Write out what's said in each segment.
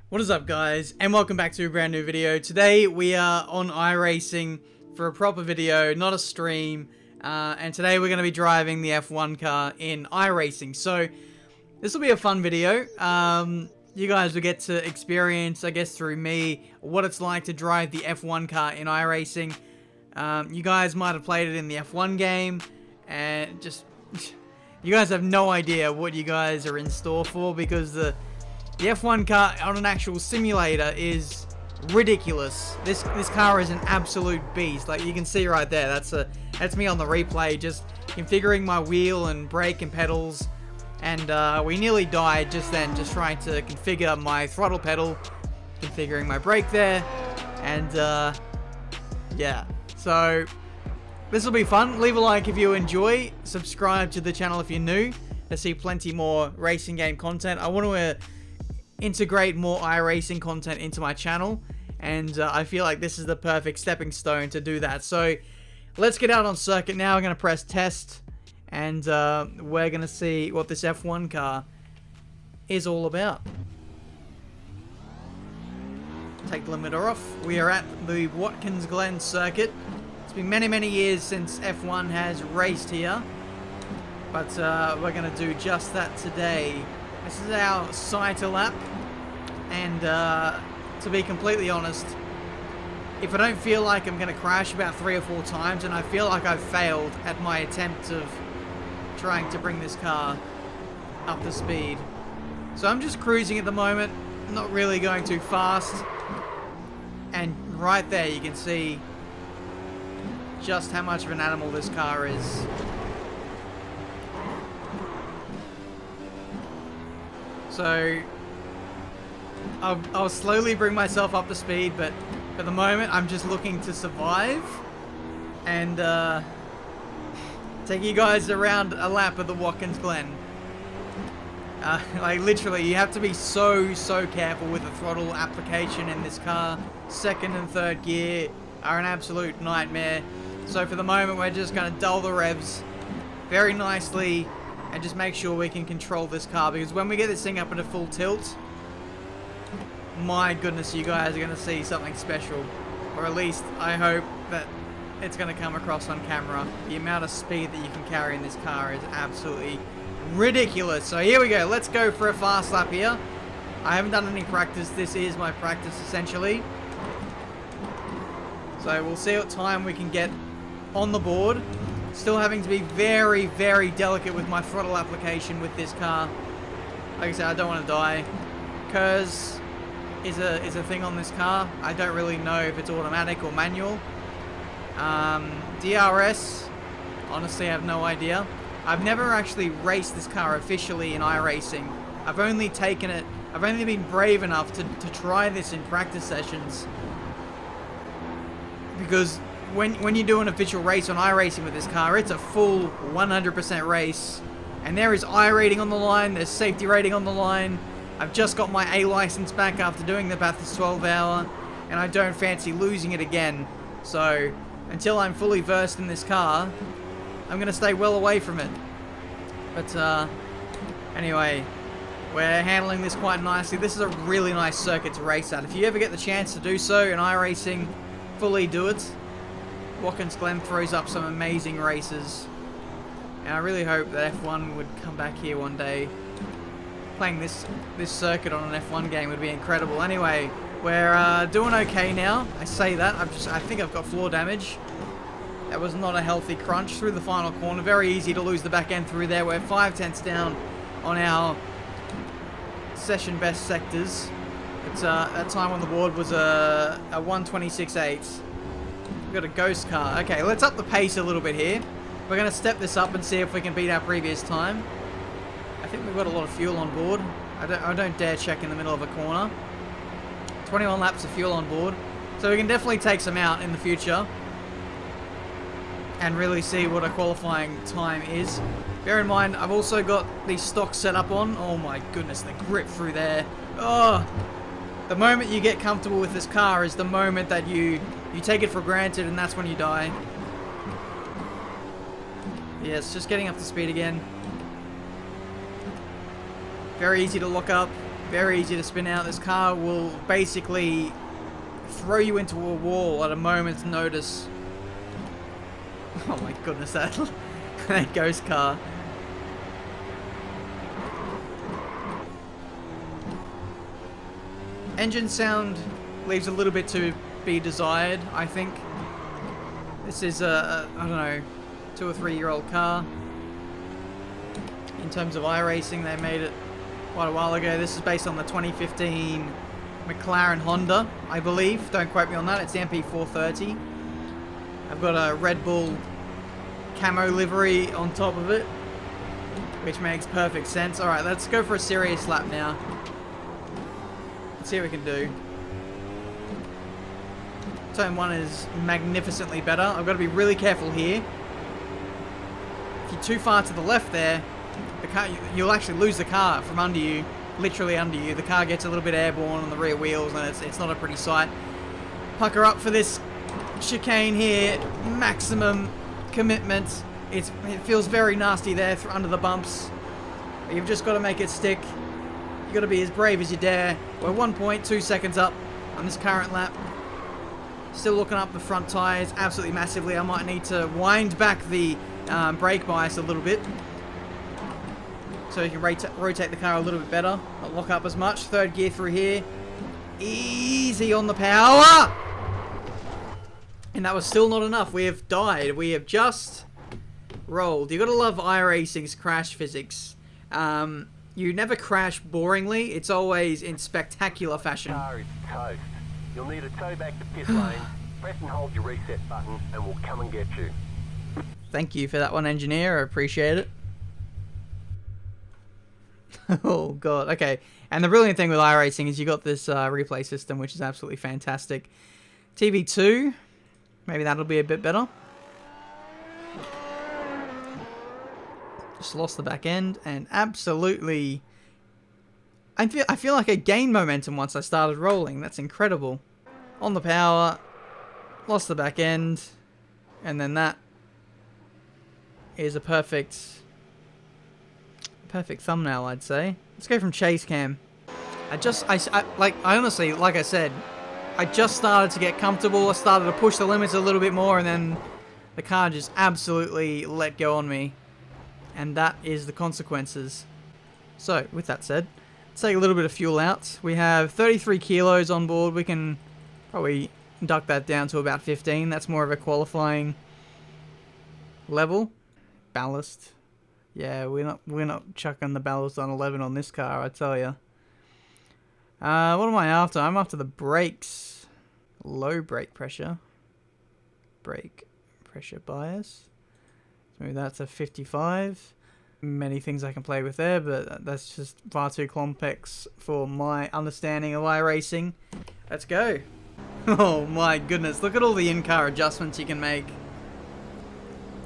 What is up, guys, and welcome back to a brand new video. Today we are on iRacing for a proper video, not a stream, and today we're going to be driving the F1 car in iRacing. So this will be a fun video. You guys will get to experience, I guess through me, what it's like to drive the F1 car in iRacing. You guys might have played it in the F1 game, and just you guys have no idea what you guys are in store for, because the F1 car on an actual simulator is ridiculous. This car is an absolute beast. Like you can see right there, that's me on the replay, just configuring my wheel and brake and pedals. And we nearly died just then, just trying to configure my throttle pedal, configuring my brake there, and yeah. So this will be fun. Leave a like if you enjoy. Subscribe to the channel if you're new to see plenty more racing game content. I want to integrate more iRacing content into my channel, and I feel like this is the perfect stepping stone to do that. So let's get out on circuit now. I'm going to press test, and we're going to see what this F1 car is all about. Take the limiter off. We are at the Watkins Glen circuit. It's been many years since F1 has raced here, but we're going to do just that today. This is our cycle lap, and to be completely honest, if I don't feel like I'm going to crash about 3 or 4 times, and I feel like I've failed at my attempt of trying to bring this car up to speed. So I'm just cruising at the moment, not really going too fast, and right there you can see just how much of an animal this car is. So I'll slowly bring myself up to speed, but for the moment I'm just looking to survive and take you guys around a lap of the Watkins Glen. Like literally, you have to be so careful with the throttle application in this car. Second and third gear are an absolute nightmare. So for the moment we're just going to dull the revs very nicely and just make sure we can control this car, because when we get this thing up at a full tilt, my goodness, you guys are going to see something special. Or at least I hope that it's going to come across on camera. The amount of speed that you can carry in this car is absolutely ridiculous. So here we go, let's go for a fast lap here. I haven't done any practice. This is my practice essentially. So we'll see what time we can get on the board. Still having to be very delicate with my throttle application with this car. Like I said, I don't want to die. Curse is a thing on this car. I don't really know if it's automatic or manual. DRS, honestly I have no idea. I've never actually raced this car officially in iRacing. I've only been brave enough to try this in practice sessions. Because when you do an official race on iRacing with this car, it's a full 100% race. And there is I rating on the line, there's safety rating on the line. I've just got my A license back after doing the Bathurst 12 hour, and I don't fancy losing it again. So until I'm fully versed in this car, I'm going to stay well away from it. But anyway, we're handling this quite nicely. This is a really nice circuit to race at. If you ever get the chance to do so in iRacing, fully do it. Watkins Glen throws up some amazing races, and I really hope that F1 would come back here one day. Playing this circuit on an F1 game would be incredible. Anyway, we're doing okay now. I say that, I think I've got floor damage. That was not a healthy crunch through the final corner. Very easy to lose the back end through there. We're 5/10 down on our session best sectors. But that time on the board was a 1:26.8. We've got a ghost car. Okay, let's up the pace a little bit here. We're going to step this up and see if we can beat our previous time. I think we've got a lot of fuel on board. I don't dare check in the middle of a corner. 21 laps of fuel on board. So we can definitely take some out in the future and really see what a qualifying time is. Bear in mind, I've also got the stock set up on. Oh my goodness, the grip through there. Oh, the moment you get comfortable with this car is the moment that you take it for granted, and that's when you die. Yes, just getting up to speed again. Very easy to lock up. Very easy to spin out. This car will basically throw you into a wall at a moment's notice. Oh my goodness, that ghost car. Engine sound leaves a little bit to be desired, I think. This is a I don't know, 2 or 3 year old car. In terms of iRacing, they made it quite a while ago. This is based on the 2015 McLaren Honda, I believe. Don't quote me on that. It's the MP430. I've got a Red Bull camo livery on top of it, which makes perfect sense. Alright, let's go for a serious lap now. Let's see what we can do. Turn 1 is magnificently better. I've got to be really careful here. If you're too far to the left there, the car, you'll actually lose the car from under you, literally under you. The car gets a little bit airborne on the rear wheels, and it's not a pretty sight. Pucker up for this chicane here. Maximum commitment. It feels very nasty there under the bumps. But you've just got to make it stick. You've got to be as brave as you dare. We're 1.2 seconds up on this current lap. Still looking up the front tyres absolutely massively. I might need to wind back the brake bias a little bit, so you can rotate the car a little bit better, not lock up as much. Third gear through here. Easy on the power! And that was still not enough. We have died. We have just rolled. You've got to love iRacing's crash physics. You never crash boringly. It's always in spectacular fashion. Car is toast. You'll need a tow back to pit lane. Press and hold your reset button and we'll come and get you. Thank you for that one, engineer. I appreciate it. Oh god, okay. And the brilliant thing with iRacing is you got this replay system, which is absolutely fantastic. TV2, maybe that'll be a bit better. Just lost the back end, and absolutely, I feel like I gained momentum once I started rolling. That's incredible. On the power, lost the back end, and then that is a perfect thumbnail, I'd say. Let's go from chase cam. I honestly, like I said, I just started to get comfortable. I started to push the limits a little bit more, and then the car just absolutely let go on me. And that is the consequences. So, with that said, let's take a little bit of fuel out. We have 33 kilos on board. We can probably duck that down to about 15. That's more of a qualifying level. Ballast. Yeah, we're not chucking the ballast on 11 on this car, I tell you. What am I after? I'm after the brakes. Low brake pressure. Brake pressure bias. Maybe that's a 55. Many things I can play with there, but that's just far too complex for my understanding of iRacing. Let's go. Oh my goodness, look at all the in-car adjustments you can make.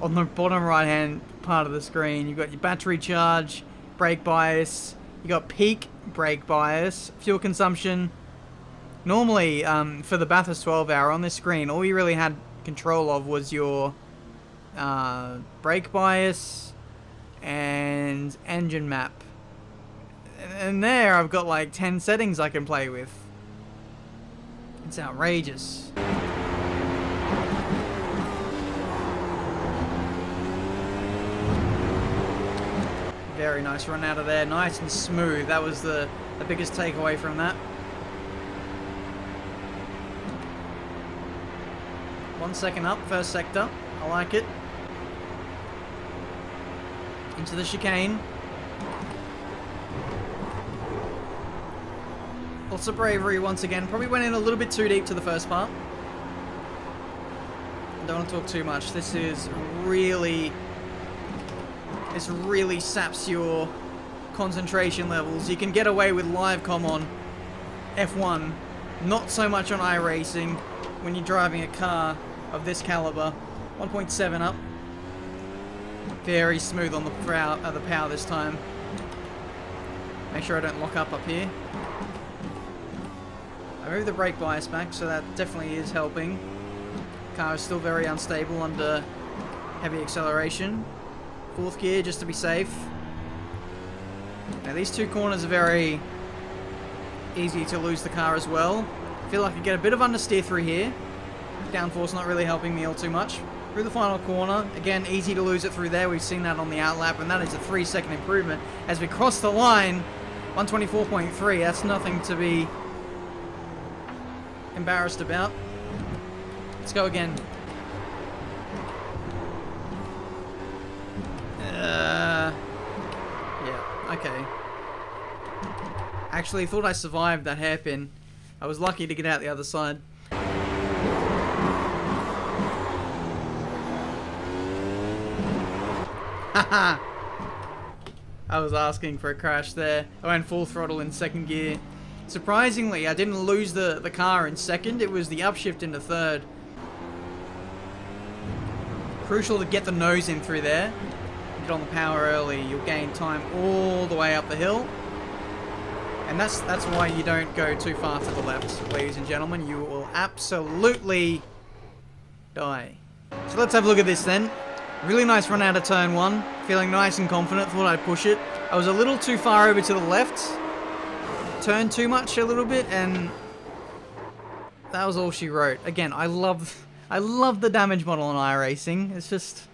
On the bottom right hand part of the screen, you've got your battery charge, brake bias, you got peak brake bias, fuel consumption. Normally, for the Bathurst 12 hour on this screen, all you really had control of was your brake bias and engine map. And there I've got like 10 settings I can play with. It's outrageous. Very nice run out of there, nice and smooth. That was the biggest takeaway from that. 1 second up, first sector. I like it. Into the chicane. Lots of bravery once again. Probably went in a little bit too deep to the first part. Don't want to talk too much. This really saps your concentration levels. You can get away with live comm on F1, not so much on iRacing when you're driving a car of this caliber. 1.7 up. Very smooth on the power this time. Make sure I don't lock up here. I moved the brake bias back, so that definitely is helping. Car is still very unstable under heavy acceleration. 4th gear just to be safe. Now these two corners are very easy to lose the car as well. I feel like I get a bit of understeer through here. Downforce not really helping me all too much. Through the final corner, again, easy to lose it through there. We've seen that on the outlap, and that is a 3-second improvement. As we cross the line, 124.3, that's nothing to be embarrassed about. Let's go again. Yeah, okay. Actually, thought I survived that hairpin. I was lucky to get out the other side. Haha! I was asking for a crash there. I went full throttle in second gear. Surprisingly, I didn't lose the car in second. It was the upshift into third. Crucial to get the nose in through there. Get on the power early. You'll gain time all the way up the hill. And that's why you don't go too far to the left, ladies and gentlemen. You will absolutely die. So let's have a look at this then. Really nice run out of turn 1. Feeling nice and confident. Thought I'd push it. I was a little too far over to the left. Turned too much a little bit, and that was all she wrote. Again, I love the damage model on iRacing. It's just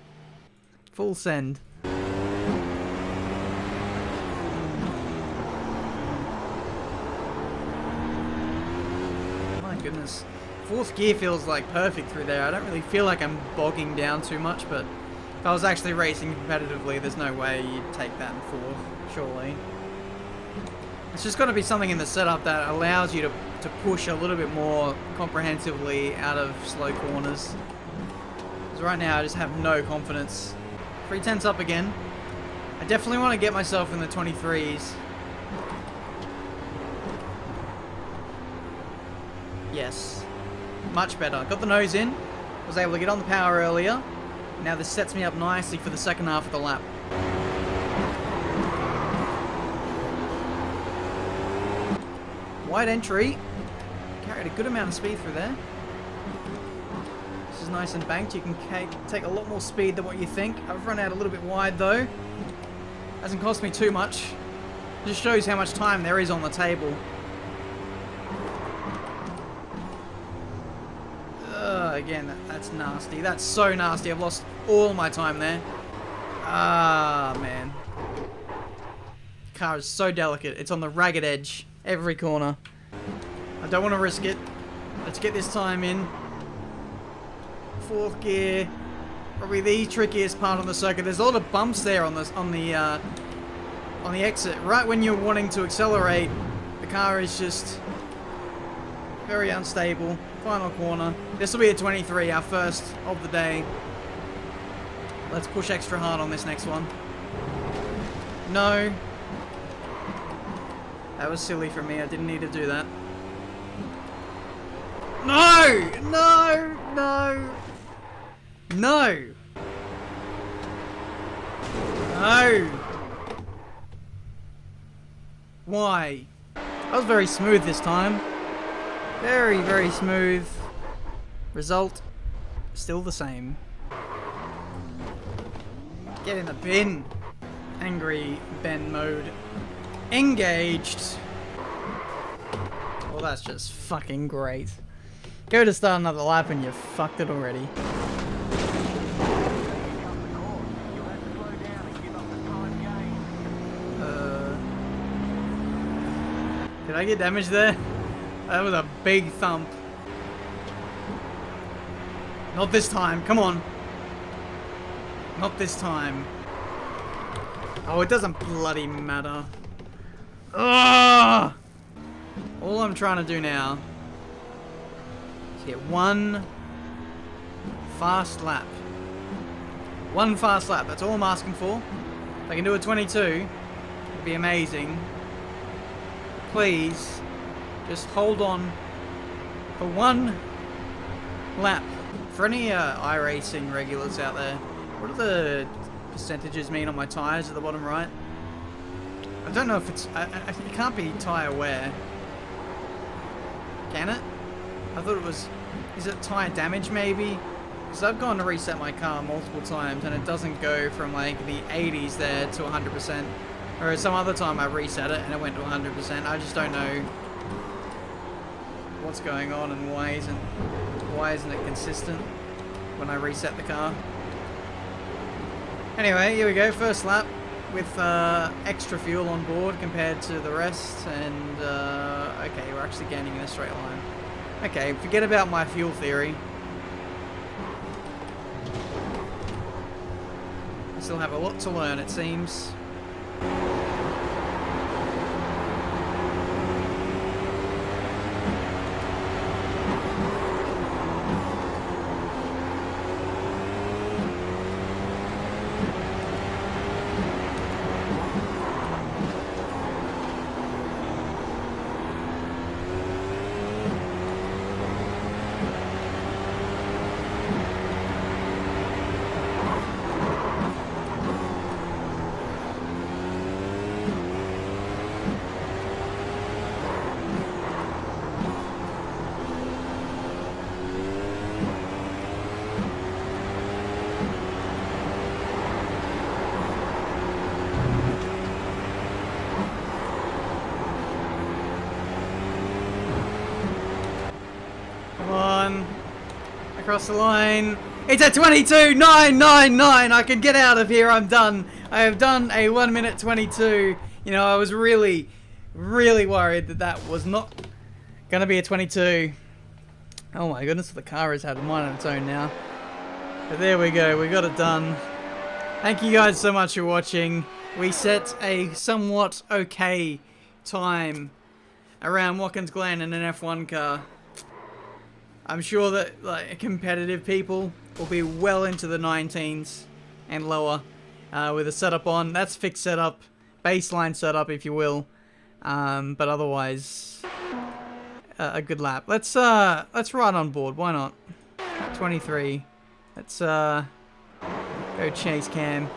full send. My goodness. Fourth gear feels like perfect through there. I don't really feel like I'm bogging down too much, but if I was actually racing competitively, there's no way you'd take that in fourth, surely. It's just got to be something in the setup that allows you to push a little bit more comprehensively out of slow corners. Because right now I just have no confidence. 3/10 up again. I definitely want to get myself in the 23s. Yes. Much better. Got the nose in. Was able to get on the power earlier. Now this sets me up nicely for the second half of the lap. Wide entry. Carried a good amount of speed through there. This is nice and banked. You can take a lot more speed than what you think. I've run out a little bit wide though. Hasn't cost me too much. Just shows how much time there is on the table. Again, that's nasty. That's so nasty. I've lost all my time there. Ah, man. Car is so delicate. It's on the ragged edge. Every corner. I don't want to risk it. Let's get this time in. Fourth gear. Probably the trickiest part on the circuit. There's a lot of bumps there on the exit. Right when you're wanting to accelerate, the car is just very unstable. Final corner. This will be a 23, our first of the day. Let's push extra hard on this next one. No. That was silly for me. I didn't need to do that. No! No! No! No! No! Why? That was very smooth this time. Very, very smooth. Result, still the same. Get in the bin. Angry Ben mode. Engaged. Well, that's just fucking great. Go to start another lap and you fucked it already. Did I get damaged there? That was a big thump. Not this time, come on. Not this time. Oh, it doesn't bloody matter. Ugh! All I'm trying to do now is get one fast lap. One fast lap, that's all I'm asking for. If I can do a 22, it'd be amazing. Please, just hold on for one lap. For any iRacing regulars out there, what do the percentages mean on my tyres at the bottom right? I don't know if it's... it can't be tyre wear. Can it? I thought it was... Is it tyre damage maybe? Because I've gone to reset my car multiple times and it doesn't go from like the 80s there to 100%. Whereas some other time I reset it and it went to 100%. I just don't know what's going on and why isn't it consistent when I reset the car. Anyway, here we go, first lap with extra fuel on board compared to the rest, and okay, we're actually gaining in a straight line. Okay, forget about my fuel theory. I still have a lot to learn, it seems. Across the line. It's at 22.999. I can get out of here. I'm done. I have done a 1 minute 22. You know, I was really worried that that was not going to be a 22. Oh my goodness, the car has had a mind of its own now. But there we go. We got it done. Thank you guys so much for watching. We set a somewhat okay time around Watkins Glen in an F1 car. I'm sure that like competitive people will be well into the 19s and lower with a setup on. That's fixed setup, baseline setup, if you will. But otherwise, a good lap. Let's ride on board. Why not? 23. Let's go chase cam.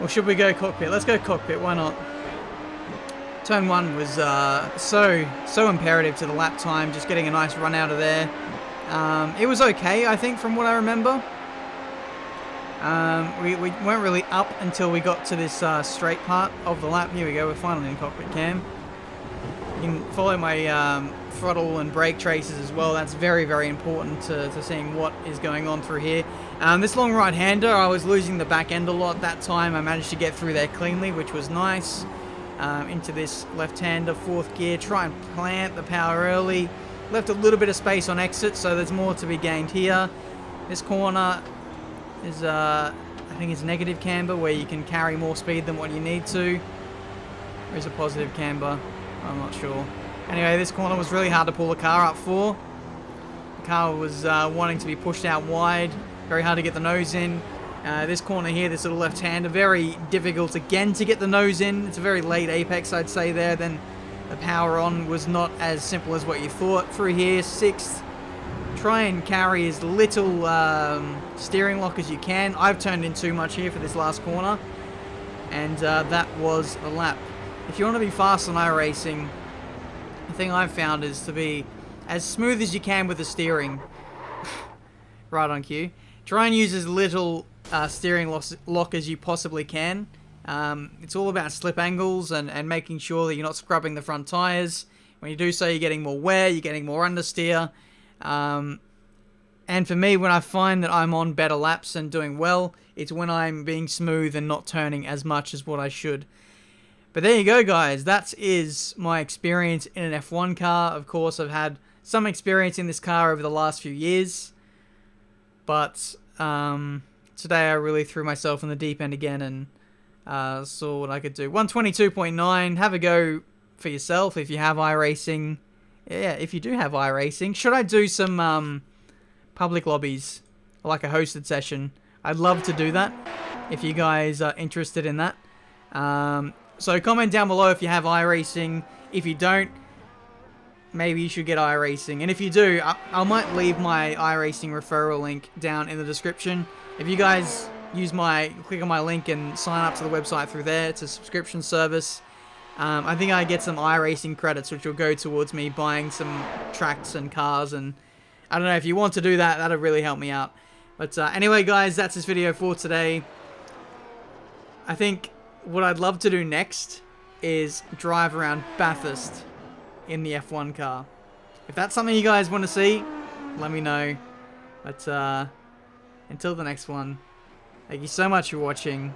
Or should we go cockpit? Let's go cockpit. Why not? Turn 1 was so imperative to the lap time, just getting a nice run out of there. It was okay, I think, from what I remember. We weren't really up until we got to this straight part of the lap. Here we go, we're finally in cockpit cam. You can follow my throttle and brake traces as well. That's very important to seeing what is going on through here. This long right-hander, I was losing the back end a lot that time. I managed to get through there cleanly, which was nice. Into this left-hander, 4th gear, try and plant the power early. Left a little bit of space on exit, so there's more to be gained here. This corner is, I think it's negative camber, where you can carry more speed than what you need to. Or is it positive camber? I'm not sure. Anyway, this corner was really hard to pull the car up for. The car was wanting to be pushed out wide. Very hard to get the nose in. This corner here, this little left-hander, very difficult again to get the nose in. It's a very late apex, I'd say there. Then the power on was not as simple as what you thought. Through here, 6th. Try and carry as little steering lock as you can. I've turned in too much here for this last corner. And that was the lap. If you want to be fast on iRacing, the thing I've found is to be as smooth as you can with the steering. Right on cue. Try and use as little steering lock as you possibly can. It's all about slip angles and making sure that you're not scrubbing the front tires. When you do so, you're getting more wear, you're getting more understeer. And for me, when I find that I'm on better laps and doing well, it's when I'm being smooth and not turning as much as what I should. But there you go, guys. That is my experience in an F1 car. Of course, I've had some experience in this car over the last few years. But today I really threw myself in the deep end again and saw what I could do. 122.9. Have a go for yourself if you have iRacing. Yeah, if you do have iRacing. Should I do some public lobbies, like a hosted session? I'd love to do that if you guys are interested in that. So comment down below if you have iRacing. If you don't, maybe you should get iRacing. And if you do, I might leave my iRacing referral link down in the description. If you guys click on my link and sign up to the website through there, it's a subscription service. I think I get some iRacing credits, which will go towards me buying some tracks and cars. And I don't know, if you want to do that, that'll really help me out. But anyway, guys, that's this video for today. I think what I'd love to do next is drive around Bathurst in the F1 car. if that's something you guys want to see, let me know. But until the next one, thank you so much for watching,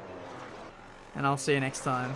and I'll see you next time.